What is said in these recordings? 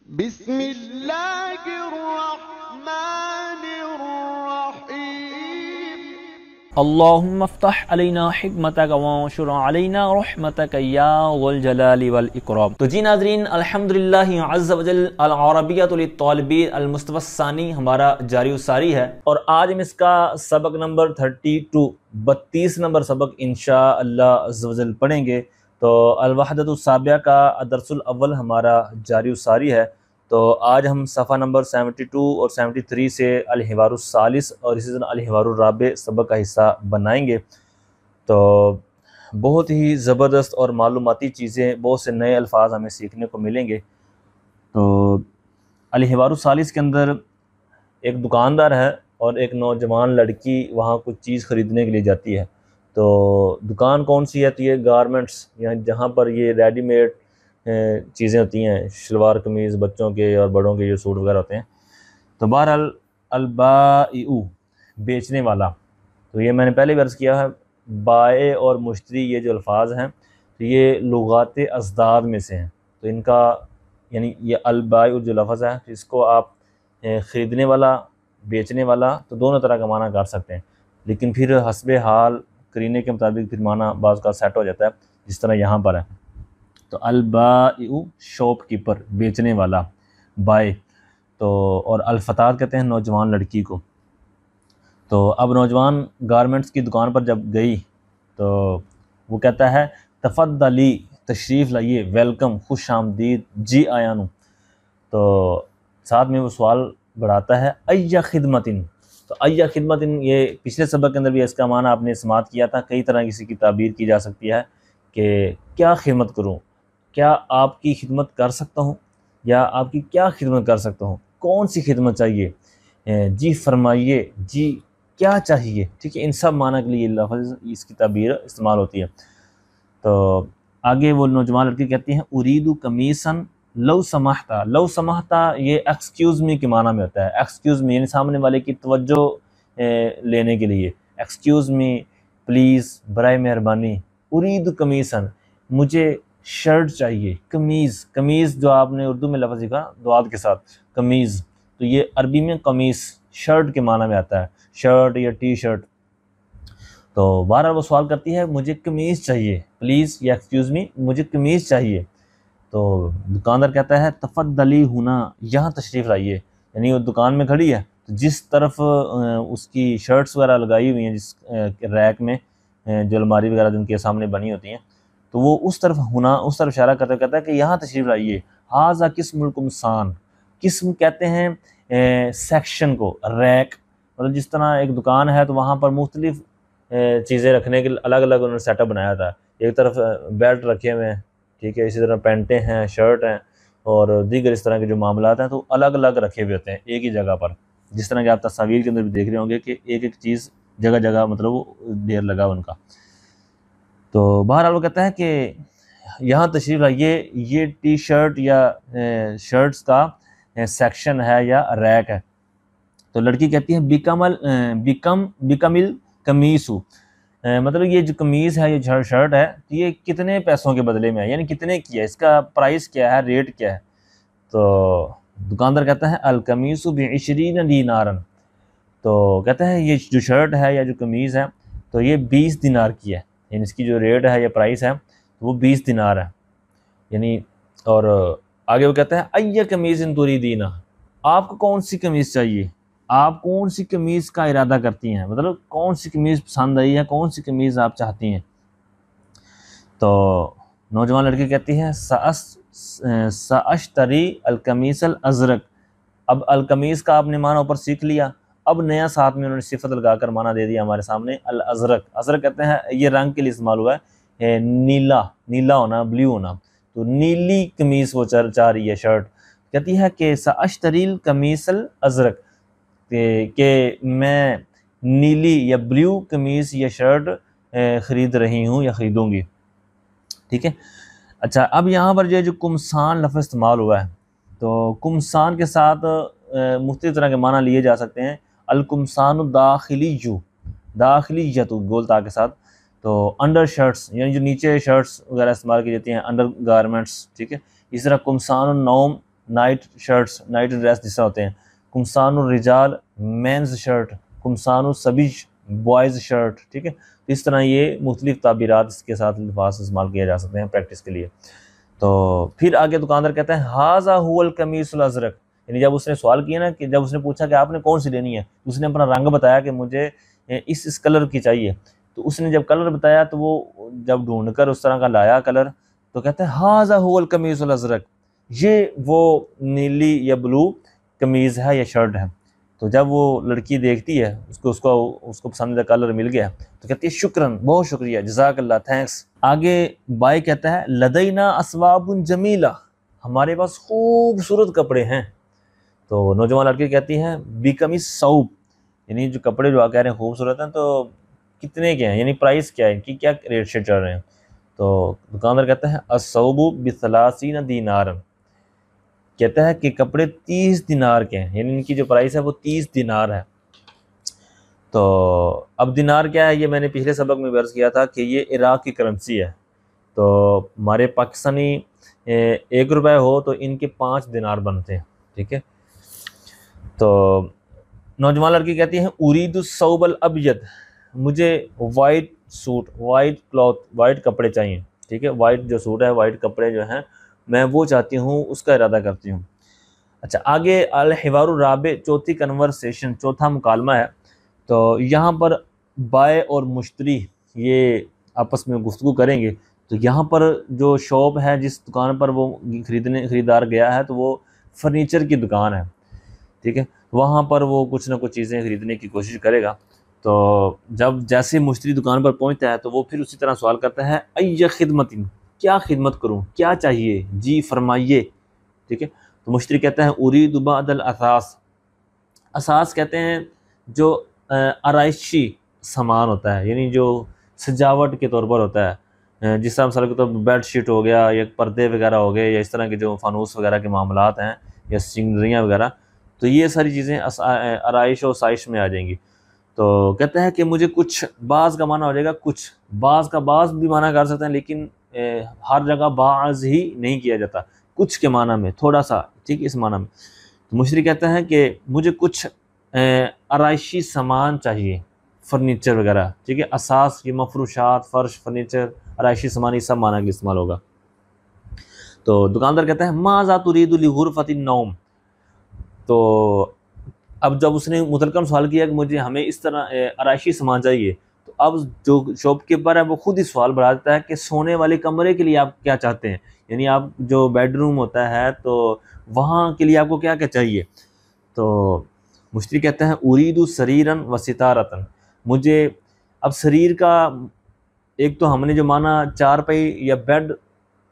بسم اللہ الرحمن الرحیم اللہم افتح علینا حکمتک وانشر علینا رحمتک یا ذو الجلال والاکرام۔ تو جی ناظرین، الحمدللہ عز وجل العربیۃ للطالبین المصطفی الثانی ہمارا جاری و ساری ہے، اور آج ہم اس کا سبق نمبر 32 نمبر سبق انشاءاللہ عز وجل پڑھیں گے۔ تو الوحدۃ السابعہ کا درس الاول ہمارا جاری و ساری ہے۔ تو آج ہم صفحہ نمبر 72 اور 73 سے الحوار الثالث اور اسی طرح الحوار الرابع سبق کا حصہ بنائیں گے۔ تو بہت ہی زبردست اور معلوماتی چیزیں، بہت سے نئے الفاظ ہمیں سیکھنے کو ملیں گے۔ تو الحوار الثالث کے اندر ایک دکاندار ہے اور ایک نوجوان لڑکی وہاں کچھ چیز خریدنے کے لیے جاتی ہے۔ تو دکان کون سی ہے؟ تو یہ گارمنٹس، یعنی جہاں پر یہ ریڈی میڈ چیزیں ہوتی ہیں، شلوار قمیض بچوں کے اور بڑوں کے، یہ سوٹ وغیرہ ہوتے ہیں۔ تو بہرحال البائع بیچنے والا، تو یہ میں نے پہلے بھی عرض کیا ہے، بائع اور مشتری یہ جو الفاظ ہیں تو یہ لغات ازداد میں سے ہیں۔ تو ان کا یعنی یہ البائع جو لفظ ہے اس کو آپ خریدنے والا، بیچنے والا، تو دونوں طرح کا معنی کر سکتے ہیں، لیکن پھر حسب حال قرینے کے مطابق پھر معنی بعض کا سیٹ ہو جاتا ہے، جس طرح یہاں پر ہے۔ تو البائع شاپ کیپر، بیچنے والا، بائع۔ تو اور الفتاة کہتے ہیں نوجوان لڑکی کو۔ تو اب نوجوان گارمنٹس کی دکان پر جب گئی تو وہ کہتا ہے تفضلی، تشریف لائیے، ویلکم، خوش آمدید، جی آیا نو۔ تو ساتھ میں وہ سوال بڑھاتا ہے ایہ خدمتن۔ تو ایہ خدمتن، یہ پچھلے سبق کے اندر بھی اس کا معنی آپ نے سماعت کیا تھا۔ کئی طرح کسی کی تعبیر کی جا سکتی ہے کہ کیا خدمت کروں، کیا آپ کی خدمت کر سکتا ہوں، یا آپ کی کیا خدمت کر سکتا ہوں، کون سی خدمت چاہیے، جی فرمائیے، جی کیا چاہیے، ٹھیک ہے۔ ان سب معنی کے لیے یہ لفظ، اس کی تعبیر استعمال ہوتی ہے۔ تو آگے وہ نوجوان لڑکی کہتی ہیں اریدو قمیصاً لو سمحتا۔ لو سمحتا یہ ایکسکیوز می کے معنی میں ہوتا ہے۔ ایکسکیوز می یعنی سامنے والے کی توجہ لینے کے لیے، ایکسکیوز می، پلیز، برائے مہربانی۔ اریدو قمیصاً، مجھے شرٹ چاہیے، قمیض۔ قمیض جو آپ نے اردو میں لفظ لکھا دعات کے ساتھ، قمیض، تو یہ عربی میں قمیص شرٹ کے معنی میں آتا ہے، شرٹ یا ٹی شرٹ۔ تو بہرحال وہ سوال کرتی ہے مجھے قمیض چاہیے، پلیز یا ایکسکیوز می، مجھے قمیض چاہیے۔ تو دکاندار کہتا ہے تفضلی ہونا، یہاں تشریف لائیے، یعنی وہ دکان میں کھڑی ہے، تو جس طرف اس کی شرٹس وغیرہ لگائی ہوئی ہیں، جس ریک میں جو الماری وغیرہ جن کے سامنے بنی ہوتی ہیں، تو وہ اس طرف ہونا، اس طرف اشارہ کرتے کہتا ہے کہ یہاں تشریف لائیے۔ ھذا قسم القمصان، قسم کہتے ہیں سیکشن کو، ریک، مطلب جس طرح ایک دکان ہے تو وہاں پر مختلف چیزیں رکھنے کے الگ الگ انہوں نے سیٹ اپ بنایا تھا۔ ایک طرف بیلٹ رکھے ہوئے ہیں، ٹھیک ہے، اسی طرح پینٹیں ہیں، شرٹ ہیں، اور دیگر اس طرح کے جو معاملات ہیں تو الگ الگ رکھے ہوئے ہوتے ہیں ایک ہی جگہ پر، جس طرح کہ آپ تصاویر کے اندر بھی دیکھ رہے ہوں گے کہ ایک ایک چیز جگہ جگہ مطلب وہ ڈھیر لگا ان کا۔ تو بہرحال وہ کہتا ہے کہ یہاں تشریف لائیے، یہ ٹی شرٹ یا شرٹس کا سیکشن ہے یا ریک ہے۔ تو لڑکی کہتی ہے بیکمل قمیصو، مطلب یہ جو قمیض ہے، یہ شرٹ ہے، تو یہ کتنے پیسوں کے بدلے میں ہے، یعنی کتنے کی ہے، اس کا پرائس کیا ہے، ریٹ کیا ہے۔ تو دکاندار کہتا ہے القمیص ب20 دینارا، تو کہتا ہے یہ جو شرٹ ہے یا جو قمیض ہے تو یہ 20 دینار کی ہے، یعنی اس کی جو ریٹ ہے یا پرائس ہے وہ 20 دینار ہے، یعنی۔ اور آگے وہ کہتا ہے ایہ قمیض تریدین، آپ کو کون سی قمیض چاہیے، آپ کون سی قمیض کا ارادہ کرتی ہیں، مطلب کون سی قمیض پسند آئی ہے، کون سی قمیض آپ چاہتی ہیں۔ تو نوجوان لڑکی کہتی ہے سأشتری القمیص الازرق۔ اب القمیص کا آپ نے معنی اوپر سیکھ لیا، اب نیا ساتھ میں انہوں نے صفت لگا کر معنی دے دیا ہمارے سامنے، الازرق۔ ازرق کہتے ہیں یہ رنگ کے لیے استعمال ہوا ہے، نیلا، نیلا ہونا، بلیو ہونا، تو نیلی قمیص وہ چاہ رہی ہے، شرٹ۔ کہتی ہے کہ سأشتری القمیص الازرق، کہ میں نیلی یا بلیو قمیص یا شرٹ خرید رہی ہوں یا خریدوں گی، ٹھیک ہے۔ اچھا، اب یہاں پر جو قمصان لفظ استعمال ہوا ہے، تو قمصان کے ساتھ مختلف طرح کے معنی لیے جا سکتے ہیں۔ القمصان داخلیو، داخلیت گول تا کے ساتھ، تو انڈر شرٹس، یعنی جو نیچے شرٹس وغیرہ استعمال کی جاتی ہیں، انڈر گارمنٹس، ٹھیک ہے۔ اس طرح قمصان النوم نائٹ شرٹس، نائٹ ڈریس جس طرح ہوتے ہیں، قمصان الرجال مینز شرٹ، قمصان الصبیج بوائز شرٹ، ٹھیک ہے. اس طرح یہ مختلف تعبیرات اس کے ساتھ الفاظ استعمال کیے جا سکتے ہیں پریکٹس کے لیے. تو پھر آگے دکاندار کہتا ہے ھذا هو القمیص الازرق، یعنی جب اس نے سوال کیا نا، کہ جب اس نے پوچھا کہ آپ نے کون سی لینی ہے، اس نے اپنا رنگ بتایا کہ مجھے اس کلر کی چاہیے. تو اس نے جب کلر بتایا تو وہ جب ڈھونڈ کر اس طرح کا لایا کلر، تو کہتا ہے ھذا هو القمیص الازرق، یہ وہ نیلی یا بلو قمیض ہے یا شرٹ ہے. تو جب وہ لڑکی دیکھتی ہے اس کو پسندیدہ کلر مل گیا، تو کہتی ہے شکراً، بہت شکریہ، جزاک اللہ، تھینکس. آگے بائی کہتا ہے لدینا اسواب جمیلہ، ہمارے پاس خوبصورت کپڑے ہیں. تو نوجوان لڑکی کہتی ہیں بیکمی صوب، یعنی جو کپڑے جو آپ کہہ رہے ہیں خوبصورت ہیں، تو کتنے کے ہیں، یعنی پرائس کیا ہے، ان کی کیا ریٹ سے چل رہے ہیں. تو دکاندار کہتا ہے الصوب ب30 دینار، کہتا ہے کہ کپڑے 30 دینار کے ہیں، یعنی ان کی جو پرائس ہے وہ 30 دینار ہے. تو اب دینار کیا ہے، یہ میں نے پچھلے سبق میں عرض کیا تھا کہ یہ عراق کی کرنسی ہے. تو ہمارے پاکستانی 1 روپے ہو تو ان کے 5 دینار بنتے ہیں، ٹھیک ہے. تو نوجوان لڑکی کہتی ہیں ارید الثوب الابیض، مجھے white suit, white cloth, white کپڑے چاہیے، ٹھیک ہے. وائٹ جو سوٹ ہے، وائٹ کپڑے جو ہیں میں وہ چاہتی ہوں، اس کا ارادہ کرتی ہوں. اچھا آگے الحوار الرابع، چوتھی کنورسیشن، چوتھا مکالمہ ہے. تو یہاں پر بائع اور مشتری یہ آپس میں گفتگو کریں گے. تو یہاں پر جو شاپ ہے، جس دکان پر وہ خریدار گیا ہے، تو وہ فرنیچر کی دکان ہے، ٹھیک ہے. وہاں پر وہ کچھ نہ کچھ چیزیں خریدنے کی کوشش کرے گا. تو جب جیسے مشتری دکان پر پہنچتا ہے تو وہ پھر اسی طرح سوال کرتا ہے ای خدمت، کیا خدمت کروں، کیا چاہیے، جی فرمائیے، ٹھیک ہے. تو مشتری کہتا ہے ارید بعض الاثاث، اساس کہتے ہیں جو آرائشی سامان ہوتا ہے، یعنی جو سجاوٹ کے طور پر ہوتا ہے، جس طرح مثال کے طور پر بیڈ شیٹ ہو گیا، یا پردے وغیرہ ہو گئے، یا اس طرح کے جو فانوس وغیرہ کے معاملات ہیں، یا سنگریاں وغیرہ. تو یہ ساری چیزیں آرائش و سائش میں آ جائیں گی. تو کہتا ہے کہ مجھے کچھ، بعض کا معنی ہو جائے گا کچھ، بعض کا بعض بھی معنی کر سکتے ہیں، لیکن ہر جگہ بعض ہی نہیں کیا جاتا، کچھ کے معنی میں تھوڑا سا، ٹھیک ہے، اس معنی میں. تو مشتری کہتا ہے کہ مجھے کچھ آرائشی سامان چاہیے، فرنیچر وغیرہ، ٹھیک ہے. اساس یہ مفروشات، فرش، فرنیچر، آرائشی سامان، یہ سب معنی کے استعمال ہوگا. تو دکاندار کہتا ہے ماذا تريد لغرفة النوم، تو اب جب اس نے متلقن سوال کیا کہ مجھے ہمیں اس طرح آرائشی سامان چاہیے، تو اب جو شاپ کیپر ہے وہ خود ہی سوال بڑھا دیتا ہے کہ سونے والے کمرے کے لیے آپ کیا چاہتے ہیں، یعنی آپ جو بیڈ روم ہوتا ہے تو وہاں کے لیے آپ کو کیا کیا چاہیے. تو مشتری کہتا ہے ارید سریرن و ستارتن، مجھے، اب سریر کا ایک تو ہم نے جو معنی چارپائی یا بیڈ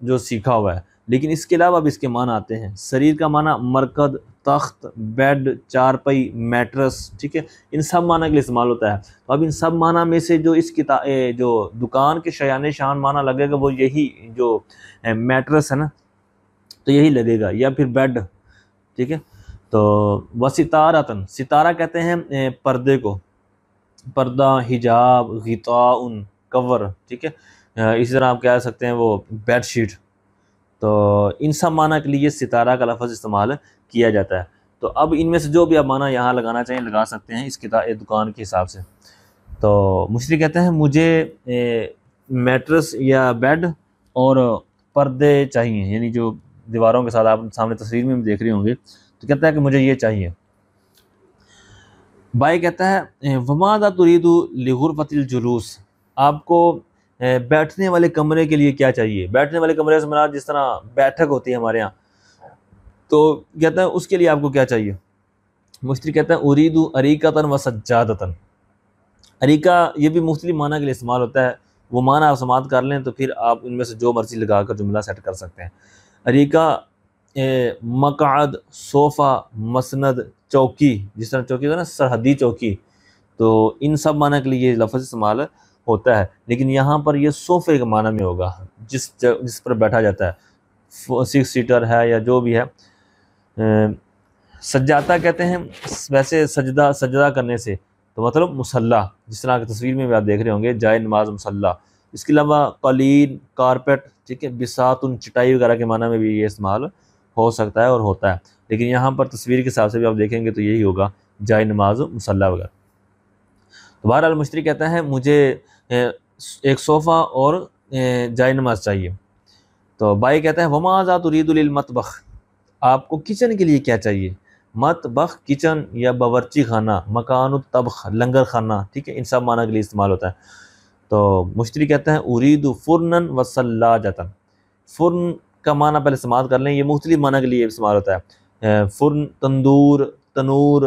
جو سیکھا ہوا ہے، لیکن اس کے علاوہ اب اس کے معنی آتے ہیں. سریر کا معنی مرکز، تخت، بیڈ، چارپائی، میٹرس، ٹھیک ہے، ان سب معنی کے لیے استعمال ہوتا ہے. تو اب ان سب معنی میں سے جو اس جو دکان کے شایان شان معنی لگے گا وہ یہی جو میٹرس ہے نا، تو یہی لگے گا، یا پھر بیڈ، ٹھیک ہے. تو وستارتن، ستارہ کہتے ہیں پردے کو، پردہ، حجاب، غطاء، کور، ٹھیک ہے. اسی طرح آپ کہہ سکتے ہیں وہ بیڈ شیٹ. تو ان سب معنی کے لیے ستارہ کا لفظ استعمال کیا جاتا ہے. تو اب ان میں سے جو بھی آپ معنی یہاں لگانا چاہیں لگا سکتے ہیں اس دکان کے حساب سے. تو مشتری کہتے ہیں مجھے میٹرس یا بیڈ اور پردے چاہیے، یعنی جو دیواروں کے ساتھ آپ سامنے تصویر میں بھی دیکھ رہے ہوں گے. تو کہتا ہے کہ مجھے یہ چاہیے. بائی کہتا ہے وماذا تريد لغرفة الجلوس، آپ کو بیٹھنے والے کمرے کے لیے کیا چاہیے. بیٹھنے والے کمرے سے مراد جس طرح بیٹھک ہوتی ہے ہمارے ہاں، تو کہتا ہے اس کے لیے آپ کو کیا چاہیے. مشتری کہتا ہے ارید اریکۃ و سجادۃ، اریکہ یہ بھی مختلف معنی کے لیے استعمال ہوتا ہے، وہ معنی آپ سماعت کر لیں تو پھر آپ ان میں سے جو مرضی لگا کر جملہ سیٹ کر سکتے ہیں. اریکہ مقعد، صوفہ، مسند، چوکی، جس طرح چوکی ہوتا ہے نا سرحدی چوکی، تو ان سب معنی کے لیے یہ لفظ استعمال ہوتا ہے. لیکن یہاں پر یہ صوفے کے معنی میں ہوگا، جس پر بیٹھا جاتا ہے، 6 سیٹر ہے یا جو بھی ہے. سجادہ کہتے ہیں ویسے سجدہ کرنے سے، تو مطلب مصلی، جس طرح کی تصویر میں بھی آپ دیکھ رہے ہوں گے، جائے نماز مصلی. اس کے علاوہ قالین، کارپیٹ، ٹھیک ہے، بساط، چٹائی وغیرہ کے معنی میں بھی یہ استعمال ہو سکتا ہے اور ہوتا ہے، لیکن یہاں پر تصویر کے حساب سے بھی آپ دیکھیں گے تو یہی ہوگا، جائے نماز و مصلی وغیرہ۔ تو بہرحال مشتری کہتا ہے مجھے ایک صوفہ اور جائے نماز چاہیے۔ تو بائی کہتا ہے وماذا تريد للمطبخ، آپ کو کچن کے لیے کیا چاہیے؟ مطبخ کچن یا باورچی خانہ، مکان الطبخ لنگر خانہ، ٹھیک ہے، ان سب معنی کے لیے استعمال ہوتا ہے۔ تو مشتری کہتا ہے اريد فرنا وثلاجۃ، فرن کا معنی پہلے استعمال کر لیں، یہ مختلف معنی کے لیے استعمال ہوتا ہے۔ فرن تندور، تنور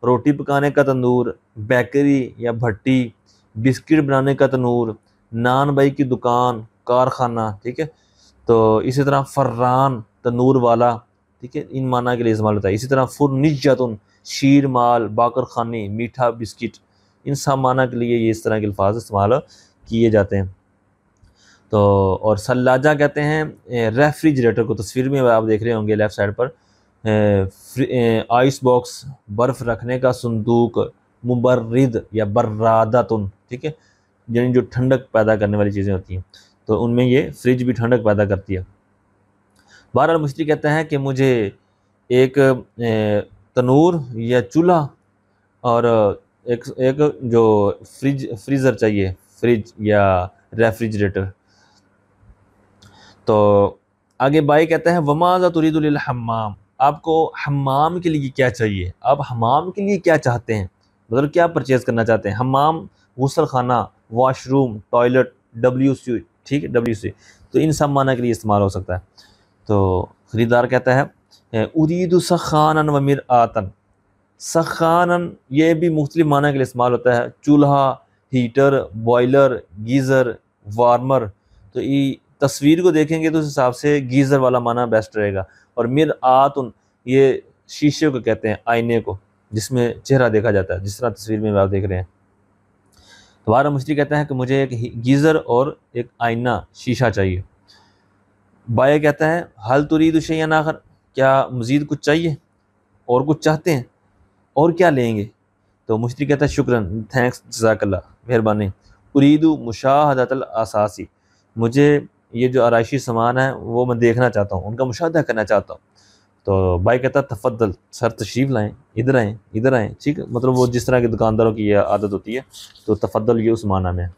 روٹی پکانے کا تندور، بیکری یا بھٹی، بسکٹ بنانے کا تنور، نان بائی کی دکان، کارخانہ، ٹھیک ہے۔ تو اسی طرح فران تنور والا، ٹھیک ہے، ان معنی کے لیے استعمال ہوتا ہے۔ اسی طرح فرنجتن شیر مال، باقر خانی، میٹھا بسکٹ، ان سب معنی کے لیے یہ اس طرح کے الفاظ استعمال کیے جاتے ہیں۔ تو اور ثلاجہ کہتے ہیں ریفریجریٹر کو، تصویر میں آپ دیکھ رہے ہوں گے لیفٹ سائڈ پر، آئس باکس برف رکھنے کا صندوق، مبرد یا برادتن، ٹھیک ہے، یعنی جو ٹھنڈک پیدا کرنے والی چیزیں ہوتی ہیں، تو ان میں یہ فریج بھی ٹھنڈک پیدا کرتی ہے۔ بہرحال مشتری کہتا ہے کہ مجھے ایک تنور یا چولہا اور ایک جو فریزر چاہیے، فریج یا ریفریجریٹر۔ تو آگے بائی کہتا ہے وماذا تريد للحمام، آپ کو حمام کے لیے کیا چاہیے؟ آپ حمام کے لیے کیا چاہتے ہیں، مطلب کیا پرچیز کرنا چاہتے ہیں؟ حمام غسل خانہ، واش روم، ٹوائلٹ، WC، ٹھیک ہے، WC، تو ان سب معنی کے لیے استعمال ہو سکتا ہے۔ تو خریدار کہتا ہے اريد سخانا ومرآتا، سخانا یہ بھی مختلف معنی کے لیے استعمال ہوتا ہے، چولہا، ہیٹر، بوائلر، گیزر، وارمر۔ تو یہ تصویر کو دیکھیں گے تو اس حساب سے گیزر والا معنی بیسٹ رہے گا۔ اور مرآت یہ شیشے کو کہتے ہیں، آئینے کو، جس میں چہرہ دیکھا جاتا ہے، جس طرح تصویر میں آپ دیکھ رہے ہیں۔ دوبارہ مشتری کہتا ہے کہ مجھے ایک گیزر اور ایک آئینہ شیشہ چاہیے۔ بائع کہتا ہے حل تريد شيئا آخر، کیا مزید کچھ چاہیے، اور کچھ چاہتے ہیں، اور کیا لیں گے؟ تو مشتری کہتا ہے شکراً، تھینکس، جزاک اللہ، مہربانی۔ اريد مشاہدۃ الاساسی، مجھے یہ جو آرائشی سامان ہے وہ میں دیکھنا چاہتا ہوں، ان کا مشاہدہ کرنا چاہتا ہوں۔ تو بھائی کہتا ہے تفضل، سر تشریف لائیں، ادھر آئیں، ادھر آئیں، ٹھیک ہے، مطلب وہ جس طرح کے دکانداروں کی یہ عادت ہوتی ہے، تو تفضل یہ اس معنی میں ہے۔